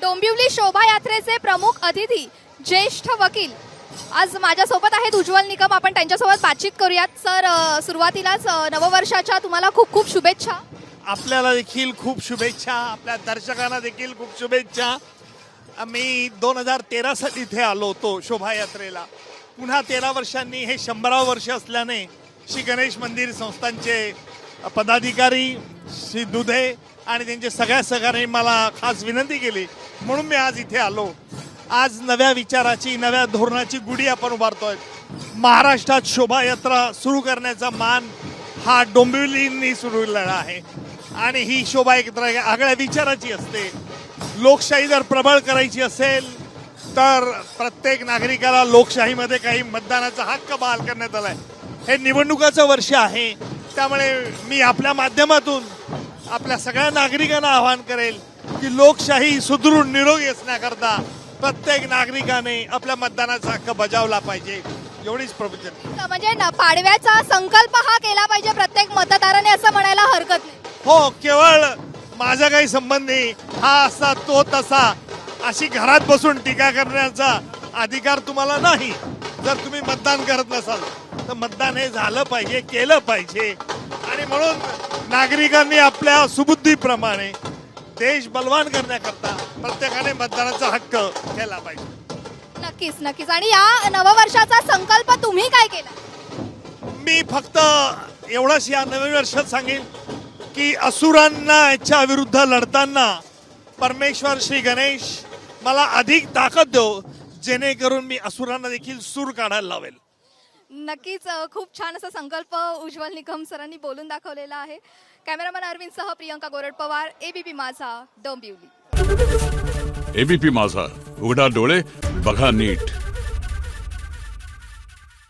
डोंबिवली शोभायात्रेचे प्रमुख अतिथी ज्येष्ठ वकील आज माझ्यासोबत आहेत उज्ज्वल निकम. आपण त्यांच्यासोबत बातचीत करूयात. सर, सुरुवातीलाच नववर्षाच्या तुम्हाला खूप खूप शुभेच्छा. आपल्याला देखील खूप शुभेच्छा, आपल्या दर्शकांना देखील खूप शुभेच्छा. मी 2013 साली इथे आलो होतो शोभायात्रेला. पुन्हा 13 वर्षांनी हे 100वे वर्ष असल्याने श्री गणेश मंदिर संस्थांचे पदाधिकारी श्री दुधे आणि त्यांचे सगळ्या सहकाऱ्यांनी मला खास विनंती केली, म्हणून मी आज इथे आलो. आज नव्या विचाराची, नव्या धोरणाची गुढी आपण उभारतोय. महाराष्ट्रात शोभायात्रा सुरू करण्याचा मान हा डोंबिवलींनी सुरू केलेला आहे आणि ही शोभायात्रा आगळ्या विचाराची असते. लोकशाही जर प्रबळ करायची असेल तर प्रत्येक नागरिकाला लोकशाहीमध्ये काही मतदानाचा हक्क बहाल करण्यात आलाय. हे निवडणुकाचं वर्ष आहे, त्यामुळे मी आपल्या माध्यमातून आपल्या सगळ्या नागरिकांना आवाहन करेल की लोकशाही सुदृढ निरोगी असण्याकरता प्रत्येक नागरिकाने आपल्या मतदानाचा हक्क बजावला पाहिजे, एवढीच प्रवचन. म्हणजे पाडव्याचा संकल्प हा केला पाहिजे प्रत्येक मतदाराने, असं म्हणायला हरकत नाही. हो, केवळ माझा काही संबंध नाही, हा असा तो तसा अशी घरात बसून टीका करण्याचा अधिकार तुम्हाला नाही. जर तुम्ही मतदान करत नसाल तर मतदान हे झालं पाहिजे, केलं पाहिजे. आणि म्हणून नागरिकांनी आपल्या सुबुद्धीप्रमाणे देश बलवान करण्याकरता प्रत्येकाने मतदानाचा हक्क केला पाहिजे. नक्कीच नक्कीच. आणि या नववर्षाचा संकल्प तुम्ही काय केला? मी फक्त एवढंच या नवीन वर्षात सांगेन की असुरांना याच्या विरुद्ध लढताना परमेश्वर श्री गणेश मला अधिक ताकद देव, जेणेकरून मी असुरांना देखील सूर काढायला लावेल. नक्कीच. खूप छान असा संकल्प उज्ज्वल निकम सरांनी बोलून दाखवलेला आहे. कॅमेरामॅन अरविंद सह प्रियंका गोरड पवार, एबीपी माझा, डोंबिवली. एबीपी माझा, उघडा डोळे बघा नीट.